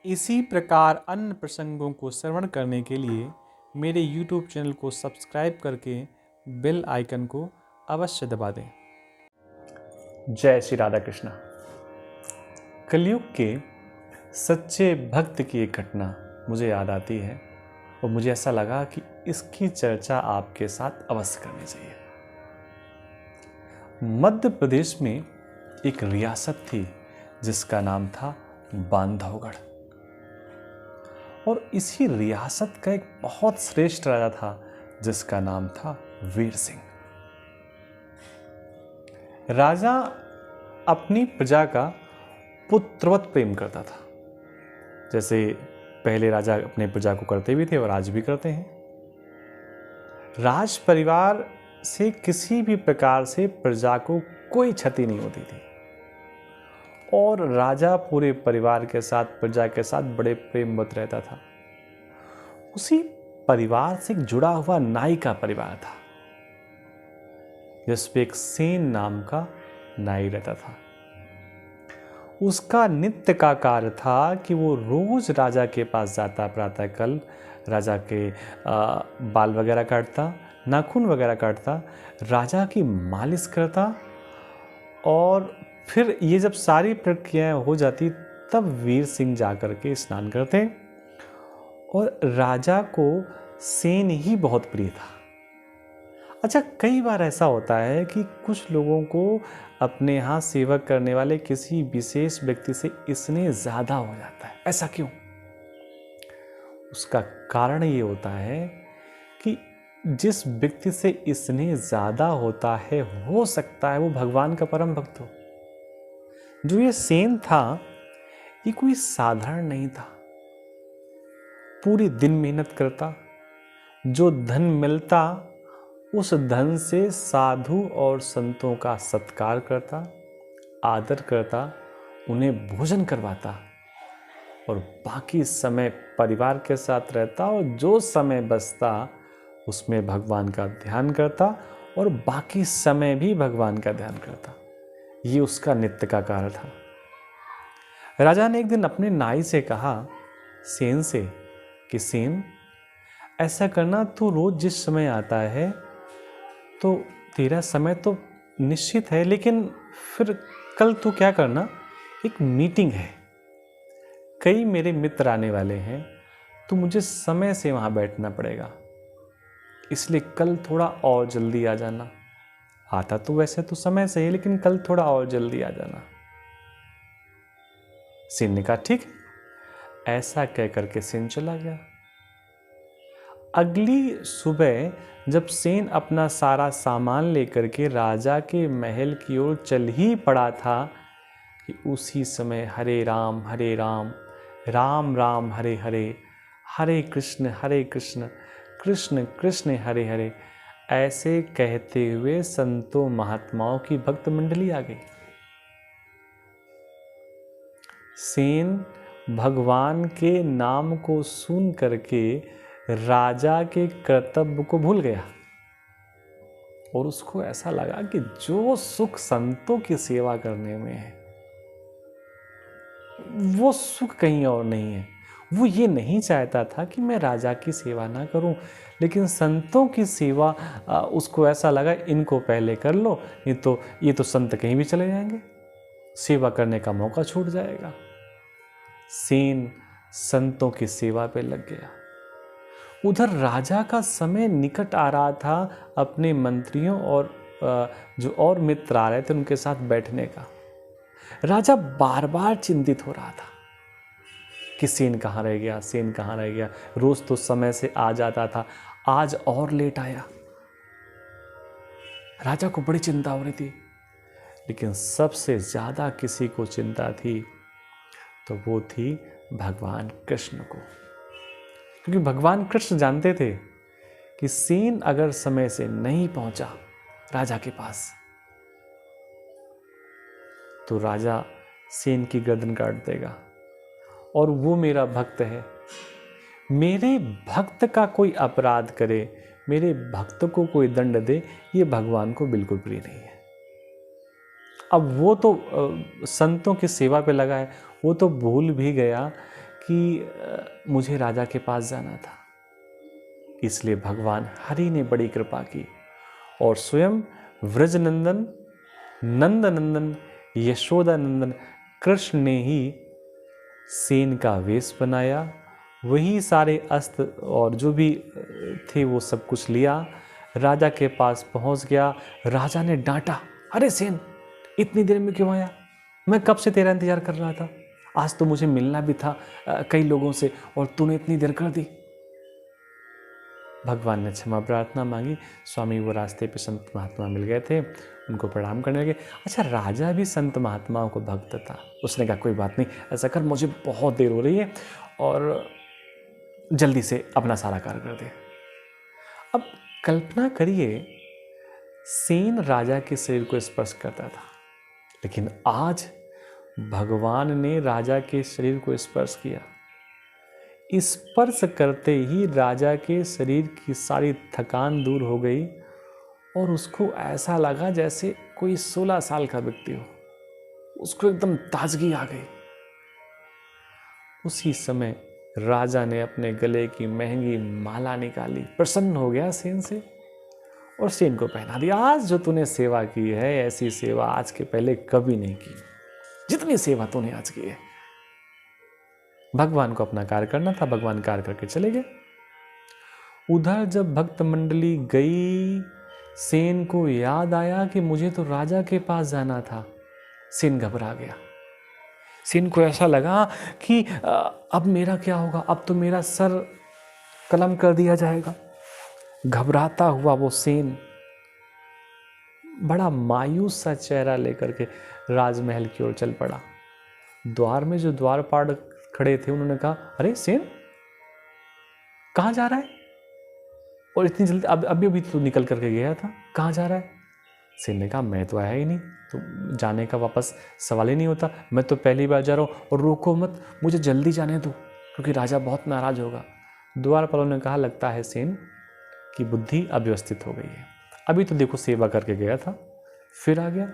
इसी प्रकार अन्य प्रसंगों को श्रवण करने के लिए मेरे YouTube चैनल को सब्सक्राइब करके बेल आइकन को अवश्य दबा दें। जय श्री राधा कृष्णा। कलयुग के सच्चे भक्त की एक घटना मुझे याद आती है और मुझे ऐसा लगा कि इसकी चर्चा आपके साथ अवश्य करनी चाहिए। मध्य प्रदेश में एक रियासत थी जिसका नाम था बांधवगढ़, और इसी रियासत का एक बहुत श्रेष्ठ राजा था जिसका नाम था वीर सिंह। राजा अपनी प्रजा का पुत्रवत प्रेम करता था, जैसे पहले राजा अपने प्रजा को करते भी थे और आज भी करते हैं। राज परिवार से किसी भी प्रकार से प्रजा को कोई क्षति नहीं होती थी और राजा पूरे परिवार के साथ, प्रजा के साथ बड़े प्रेमवत रहता था। उसी परिवार से जुड़ा हुआ नाई का परिवार था जिसपे एक सेन नाम का नाई रहता था। उसका नित्य का कार्य था कि वो रोज राजा के पास जाता, प्रातःकाल राजा के बाल वगैरह काटता, नाखून वगैरह काटता, राजा की मालिश करता, और फिर ये जब सारी प्रक्रियाएं हो जाती तब वीर सिंह जाकर के स्नान करते। और राजा को सेन ही बहुत प्रिय था। अच्छा, कई बार ऐसा होता है कि कुछ लोगों को अपने यहाँ सेवक करने वाले किसी विशेष व्यक्ति से इसने ज़्यादा हो जाता है। ऐसा क्यों? उसका कारण ये होता है कि जिस व्यक्ति से इसने ज़्यादा होता है, हो सकता है वो भगवान का परम भक्त हो। जो ये सेन था, ये कोई साधारण नहीं था। पूरी दिन मेहनत करता, जो धन मिलता उस धन से साधु और संतों का सत्कार करता, आदर करता, उन्हें भोजन करवाता और बाकी समय परिवार के साथ रहता, और जो समय बचता उसमें भगवान का ध्यान करता और बाकी समय भी भगवान का ध्यान करता। ये उसका नित्य का कार्य था। राजा ने एक दिन अपने नाई से कहा, सेन से, कि सेन, ऐसा करना, तू रोज जिस समय आता है तो तेरा समय तो निश्चित है, लेकिन फिर कल तू क्या करना, एक मीटिंग है, कई मेरे मित्र आने वाले हैं, तो मुझे समय से वहाँ बैठना पड़ेगा, इसलिए कल थोड़ा और जल्दी आ जाना। आता तो वैसे तो समय से ही, लेकिन कल थोड़ा और जल्दी आ जाना। सेन ने कहा ठीक, ऐसा कह करके सेन चला गया। अगली सुबह जब सेन अपना सारा सामान लेकर के राजा के महल की ओर चल ही पड़ा था कि उसी समय हरे राम राम राम हरे हरे, हरे कृष्ण कृष्ण कृष्ण हरे हरे, ऐसे कहते हुए संतों महात्माओं की भक्त मंडली आ गई। सेन भगवान के नाम को सुन करके राजा के कर्तव्य को भूल गया और उसको ऐसा लगा कि जो सुख संतों की सेवा करने में है वो सुख कहीं और नहीं है। वो ये नहीं चाहता था कि मैं राजा की सेवा ना करूं, लेकिन संतों की सेवा उसको ऐसा लगा इनको पहले कर लो, नहीं तो ये तो संत कहीं भी चले जाएंगे, सेवा करने का मौका छूट जाएगा। सेन संतों की सेवा पे लग गया। उधर राजा का समय निकट आ रहा था अपने मंत्रियों और जो और मित्र आ रहे थे उनके साथ बैठने का। राजा बार बार चिंतित हो रहा था कि सेन कहाँ रह गया, सेन कहाँ रह गया। रोज तो समय से आ जाता था, आज और लेट आया। राजा को बड़ी चिंता हो रही थी, लेकिन सबसे ज्यादा किसी को चिंता थी तो वो थी भगवान कृष्ण को, क्योंकि भगवान कृष्ण जानते थे कि सेन अगर समय से नहीं पहुंचा राजा के पास तो राजा सेन की गर्दन काट देगा, और वो मेरा भक्त है। मेरे भक्त का कोई अपराध करे, मेरे भक्त को कोई दंड दे, ये भगवान को बिल्कुल प्रिय नहीं है। अब वो तो संतों की सेवा पे लगा है, वो तो भूल भी गया कि मुझे राजा के पास जाना था। इसलिए भगवान हरि ने बड़ी कृपा की और स्वयं व्रजनंदन, नंदनंदन, यशोदानंदन कृष्ण ने ही सेन का वेश बनाया। वही सारे अस्त्र और जो भी थे वो सब कुछ लिया, राजा के पास पहुंच गया। राजा ने डांटा, अरे सेन इतनी देर में क्यों आया? मैं कब से तेरा इंतजार कर रहा था। आज तो मुझे मिलना भी था कई लोगों से और तूने इतनी देर कर दी। भगवान ने क्षमा प्रार्थना मांगी। स्वामी वो रास्ते पे संत महात्मा मिल गए थे, उनको प्रणाम करने लगे। अच्छा, राजा भी संत महात्माओं को भक्त था। उसने कहा कोई बात नहीं, ऐसा कर, मुझे बहुत देर हो रही है और जल्दी से अपना सारा कार्य कर दे। अब कल्पना करिए, सेन राजा के शरीर को स्पर्श करता था, लेकिन आज भगवान ने राजा के शरीर को स्पर्श किया। स्पर्श करते ही राजा के शरीर की सारी थकान दूर हो गई और उसको ऐसा लगा जैसे कोई 16 साल का व्यक्ति हो। उसको एकदम ताजगी आ गई। उसी समय राजा ने अपने गले की महंगी माला निकाली, प्रसन्न हो गया सेन से और सेन को पहना दिया। आज जो तूने सेवा की है, ऐसी सेवा आज के पहले कभी नहीं की, जितनी सेवा तूने आज की है। भगवान को अपना कार्य करना था, भगवान कार्य करके चले गए। उधर जब भक्त मंडली गई, सेन को याद आया कि मुझे तो राजा के पास जाना था। सेन घबरा गया। सेन को ऐसा लगा कि अब मेरा क्या होगा, अब तो मेरा सर कलम कर दिया जाएगा। घबराता हुआ वो सेन बड़ा मायूस सा चेहरा लेकर के राजमहल की ओर चल पड़ा। द्वार में जो द्वारपाल खड़े थे उन्होंने कहा, अरे सेन कहाँ जा रहा है? और इतनी जल्दी, अभी तो निकल करके गया था, कहाँ जा रहा है? सेन ने कहा, मैं तो आया ही नहीं, तो जाने का वापस सवाल ही नहीं होता। मैं तो पहली बार जा रहा हूँ और रोको मत, मुझे जल्दी जाने दो क्योंकि राजा बहुत नाराज होगा। द्वारपालों ने कहा, लगता है सेन की बुद्धि अव्यवस्थित हो गई है। अभी तो देखो सेवा करके गया था, फिर आ गया।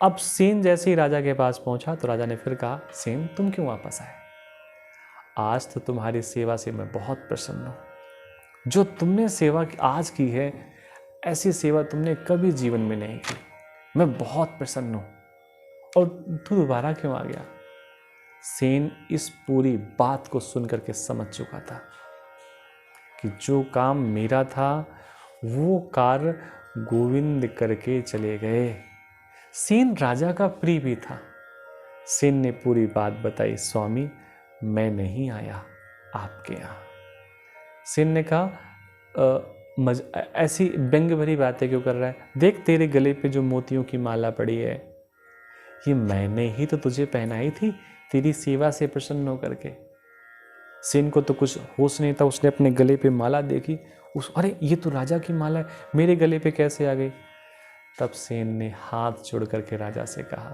अब सेन जैसे ही राजा के पास पहुंचा तो राजा ने फिर कहा, सेन तुम क्यों वापस आए? आज तो तुम्हारी सेवा से मैं बहुत प्रसन्न हूं। जो तुमने सेवा आज की है, ऐसी सेवा तुमने कभी जीवन में नहीं की। मैं बहुत प्रसन्न हूं। और तू दोबारा क्यों आ गया? सेन इस पूरी बात को सुनकर के समझ चुका था कि जो काम मेरा था वो कार्य गोविंद करके चले गए। सेन राजा का प्रिय भी था। सेन ने पूरी बात बताई, स्वामी मैं नहीं आया आपके यहाँ। सेन ने कहा, ऐसी व्यंग भरी बातें क्यों कर रहा है? देख तेरे गले पे जो मोतियों की माला पड़ी है, ये मैंने ही तो तुझे पहनाई थी तेरी सेवा से प्रसन्न होकर के। सेन को तो कुछ होश नहीं था, उसने अपने गले पे माला देखी, अरे ये तो राजा की माला है, मेरे गले पे कैसे आ गई? तब सेन ने हाथ जोड़ करके राजा से कहा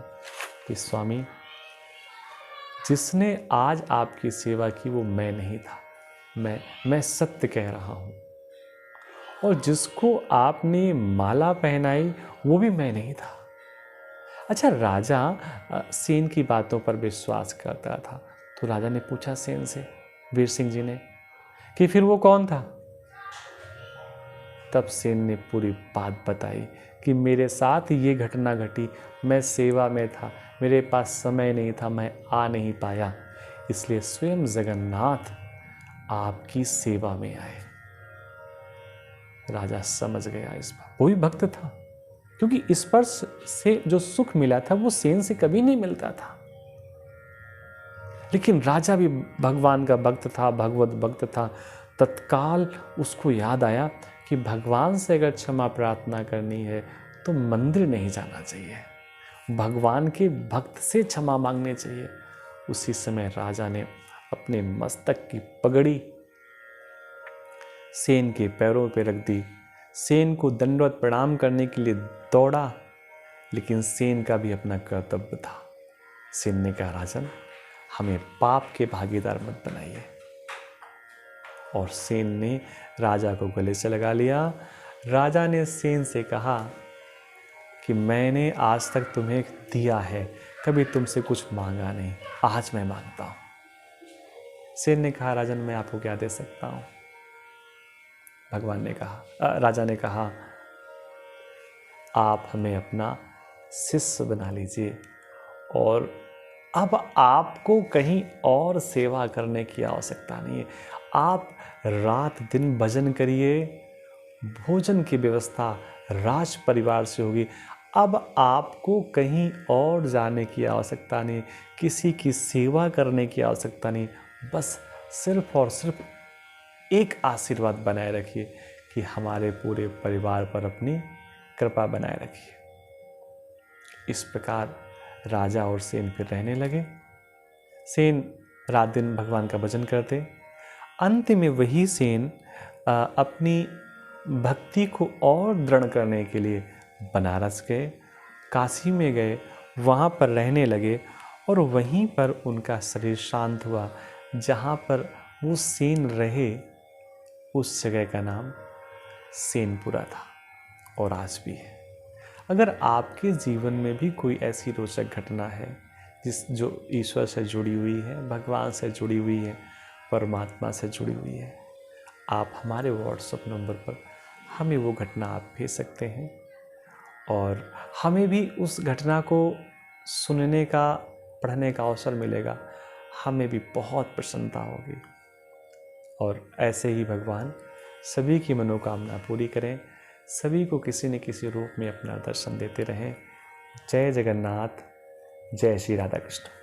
कि स्वामी, जिसने आज आपकी सेवा की वो मैं नहीं था, मैं सत्य कह रहा हूं। और जिसको आपने माला पहनाई वो भी मैं नहीं था। अच्छा, राजा सेन की बातों पर विश्वास करता था, तो राजा ने पूछा सेन से, वीर सिंह जी ने, कि फिर वो कौन था? तब सेन ने पूरी बात बताई कि मेरे साथ ये घटना घटी, मैं सेवा में था, मेरे पास समय नहीं था, मैं आ नहीं पाया, इसलिए स्वयं जगन्नाथ आपकी सेवा में आए। राजा समझ गया इस बात। वो भी भक्त था, क्योंकि स्पर्श से जो सुख मिला था वो सेन से कभी नहीं मिलता था। लेकिन राजा भी भगवान का भक्त था, भगवत भक्त था। तत्काल उसको याद आया कि भगवान से अगर क्षमा प्रार्थना करनी है तो मंदिर नहीं जाना चाहिए, भगवान के भक्त से क्षमा मांगनी चाहिए। उसी समय राजा ने अपने मस्तक की पगड़ी सेन के पैरों पर रख दी। सेन को दंडवत प्रणाम करने के लिए दौड़ा, लेकिन सेन का भी अपना कर्तव्य था। सेन ने कहा, राजन हमें पाप के भागीदार मत बनाइए। और सेन ने राजा को गले से लगा लिया। राजा ने सेन से कहा कि मैंने आज तक तुम्हें दिया है, कभी तुमसे कुछ मांगा नहीं, आज मैं मांगता हूँ। सेन ने कहा, राजन मैं आपको क्या दे सकता हूँ? भगवान ने कहा, राजा ने कहा, आप हमें अपना शिष्य बना लीजिए और अब आपको कहीं और सेवा करने की आवश्यकता नहीं है। आप रात दिन भजन करिए, भोजन की व्यवस्था राज परिवार से होगी। अब आपको कहीं और जाने की आवश्यकता नहीं, किसी की सेवा करने की आवश्यकता नहीं। बस सिर्फ और सिर्फ एक आशीर्वाद बनाए रखिए कि हमारे पूरे परिवार पर अपनी कृपा बनाए रखिए। इस प्रकार राजा और सेन फिर रहने लगे। सेन रात दिन भगवान का भजन करते। अंत में वही सेन अपनी भक्ति को और दृढ़ करने के लिए बनारस गए, काशी में गए, वहाँ पर रहने लगे और वहीं पर उनका शरीर शांत हुआ। जहाँ पर वो सेन रहे उस जगह का नाम सेनपुरा था और आज भी है। अगर आपके जीवन में भी कोई ऐसी रोचक घटना है जो ईश्वर से जुड़ी हुई है, भगवान से जुड़ी हुई है, परमात्मा से जुड़ी हुई है, आप हमारे व्हाट्सएप नंबर पर हमें वो घटना आप भेज सकते हैं और हमें भी उस घटना को सुनने का, पढ़ने का अवसर मिलेगा। हमें भी बहुत प्रसन्नता होगी और ऐसे ही भगवान सभी की मनोकामना पूरी करें, सभी को किसी न किसी रूप में अपना दर्शन देते रहें। जय जगन्नाथ, जय श्री राधा कृष्ण।